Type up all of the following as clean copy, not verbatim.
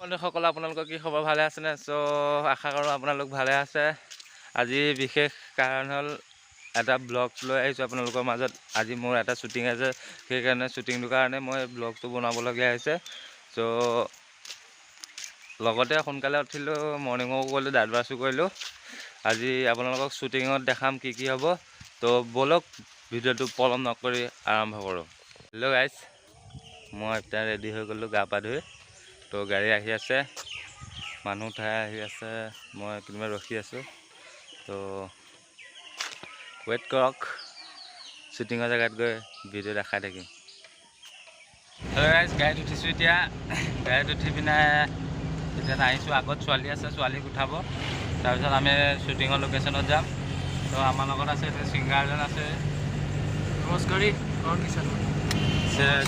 বন্ধুসকল আপোনালোকৰ কি খবৰ ভালে আছেনে? চ' আশা কৰোঁ আপোনালোক ভালে আছে। আজি বিশেষ কাৰণ হ'ল এটা ব্লগ লৈ আহিছোঁ আপোনালোকৰ মাজত। আজি মোৰ এটা শ্বুটিং আছে, সেইকাৰণে শ্বুটিংটোৰ কাৰণে মই ব্লগটো বনাবলগীয়া হৈছে। চ' লগতে সোনকালে উঠিলোঁ, মৰ্ণিং ৱাক কৰিলোঁ, দাঁত ব্ৰাছো কৰিলোঁ। আজি আপোনালোকক শ্বুটিঙত দেখাম কি কি হ'ব। তো ব'লক ভিডিঅ'টো পলম নকৰি আৰম্ভ কৰোঁ। হেল্ল' গাইজ, মই এতিয়া ৰেডি হৈ গ'লোঁ গা পা ধুই। তো গাড়ী আহি আছে, মানুহ ঠাই আহি আছে, মই কোনোবাই ৰখি আছোঁ। তো ৱেইট কৰক, শ্বুটিঙৰ জেগাত গৈ ভিডিঅ' দেখাই থাকিম। হেল্ল' গাইজ, গাড়ীত উঠিছোঁ এতিয়া। গাড়ীত উঠি পিনে এতিয়া আহিছোঁ, আগত ছোৱালী আছে, ছোৱালীক উঠাব। তাৰপিছত আমি শ্বুটিঙৰ লোকেশ্যনত যাম। তো আমাৰ লগত আছে এতিয়া ছিংগাৰ এজন আছে। নমস্কাৰী,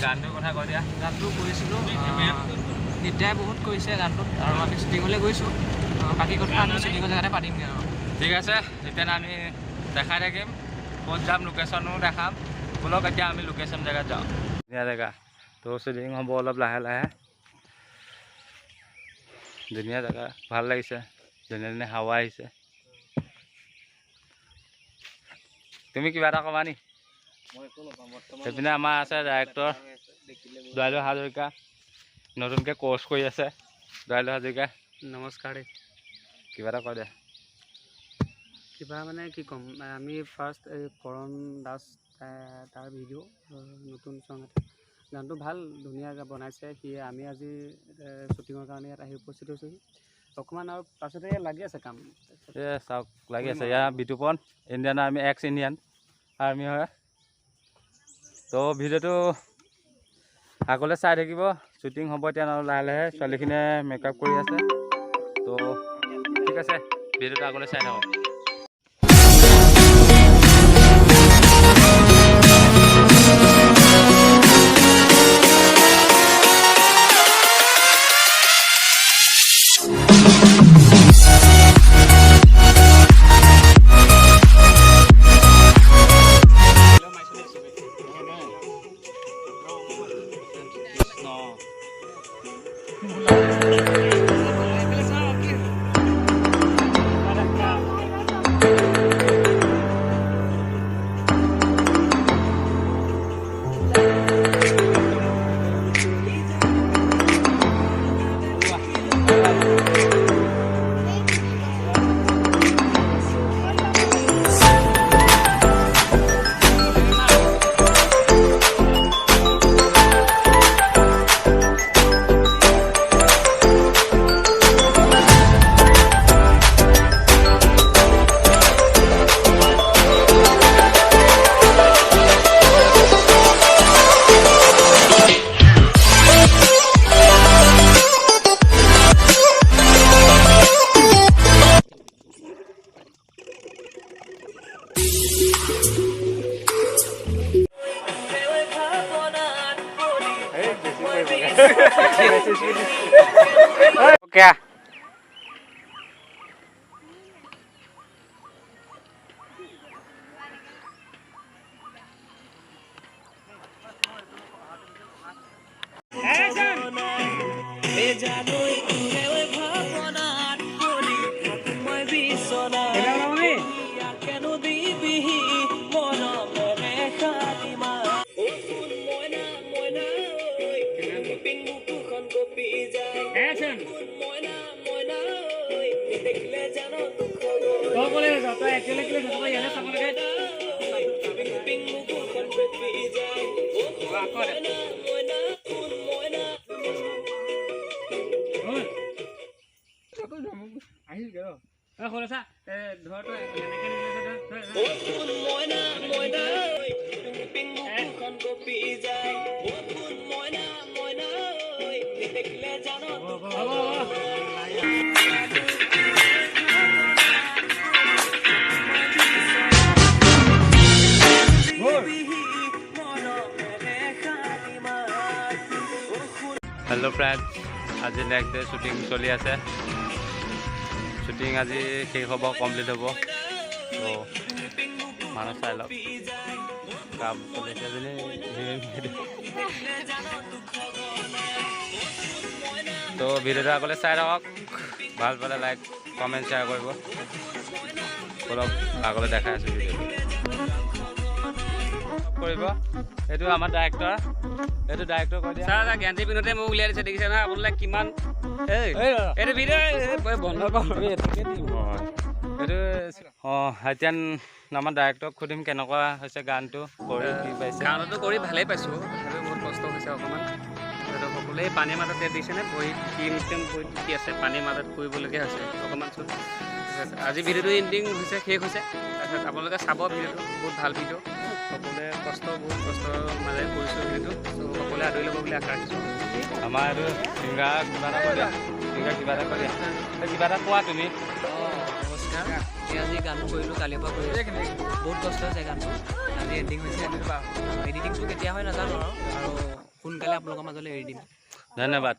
গানটোৰ কথা কৈ দিয়া। গানটো কৰিছিলোঁ, নিত্যাই বহুত কৰিছে গানটোত, আৰু আমি শ্বুটিঙলৈ গৈছোঁ। বাকী কথা আমি শ্বুটিঙৰ জেগাতে পাতিমগৈ আৰু। ঠিক আছে, তেতিয়া আমি দেখাই থাকিম, ক'ত যাম লোকেশ্যনো দেখাম। ব'লক এতিয়া আমি লোকেশ্যন জেগাত যাওঁ। ধুনীয়া জেগা, তো শ্বুটিং হ'ব অলপ লাহে লাহে। ধুনীয়া জেগা, ভাল লাগিছে, ধুনীয়া ধুনীয়া হাৱা আহিছে। তুমি কিবা এটা ক'বা নি? সেইপিনে আমাৰ আছে ডাইৰেক্টৰ দয়ালু হাজৰিকা, নতুনকৈ কোৰ্চ কৰি আছে দয়ালু হাজৰিকা। নমস্কাৰ। কিবা এটা কৈ দে। কিবা মানে কি ক'ম, আমি ফাৰ্ষ্ট এই কৰণ দাস তাৰ ভিডিঅ' নতুন চং এটা, গানটো ভাল ধুনীয়াকৈ বনাইছে সি। আমি আজি শ্বুটিঙৰ কাৰণে ইয়াত আহি উপস্থিত হৈছোঁ। অকণমান আৰু পাছতে লাগি আছে কাম। চাওক লাগি আছে, ইয়াৰ Bitupan Indian army, ex Indian army হয়। তো ভিডিঅ'টো আগলৈ চাই থাকিব, শ্বুটিং হ'ব এতিয়া লাহে লাহে। ছোৱালীখিনিয়ে মেকআপ কৰি আছে। তো ঠিক আছে, ভিডিঅ'টো আগলৈ চাই থাকক। क्या হেল্ল' ফ্ৰেণ্ড, আজি নেক্সট ডে শ্বুটিং চলি আছে। শ্বুটিং আজি শেষ হ'ব, কমপ্লিট হ'ব। তো মানুহ চাই লওক, কাম চলিছে যদি তো ভিডিঅ'টো আগলৈ চাই থাকক। ভাল পালে লাইক কমেণ্ট শ্বেয়াৰ কৰিব। অলপ আগলৈ দেখাই আছোঁ ভিডিঅ'টো কৰিব। এইটো আমাৰ ডাইৰেক্টৰ, এইটো ডাইৰেক্টৰ কৈ দিয়া। ছাৰ গেঞ্জি পিন্ধোতে মোক উলিয়াই দিছে, দেখিছে নহয় আপোনালোকে কিমান এইটো ভিডিঅ' বন্ধ কৰ। এইটো এতিয়া আমাৰ ডাইৰেক্টৰক সুধিম কেনেকুৱা হৈছে গানটো কৰি, কি পাইছে। গানটো কৰি ভালেই পাইছোঁ, তথাপিও বহুত কষ্ট হৈছে অকণমান। সকলোৱে পানীৰ মাজত দিছেনে, বহি বহি কি আছে, পানীৰ মাজত কৰিবলগীয়া হৈছে অকণমান চোন। আজি ভিডিঅ'টো এণ্ডিং হৈছে, শেষ হৈছে। তাৰপিছত আপোনালোকে চাব ভিডিঅ'টো, বহুত ভাল ভিডিঅ'। সকলোৱে বহুত কষ্ট মাজে কৰিছোঁ ভিডিঅ'টো। চ' সকলোৱে আদৰি ল'ব বুলি আশা ৰাখিছোঁ। আমাৰ এইটো ছিংগাৰ কিবা এটা কৈ দিয়া, ছিংগাৰ কিবা এটা কৈ দিয়া, কিবা এটা কোৱা তুমি। নমস্কাৰ, এই আজি গানটো কৰিলোঁ, কালিৰ পৰা কৰি বহুত কষ্ট হৈছে গানটো। আজি এডিটিং হৈছে, এডিটিংটো কেতিয়া হয় নাজানো আৰু সোনকালে আপোনালোকৰ মাজলৈ এৰি দিম। ধন্যবাদ।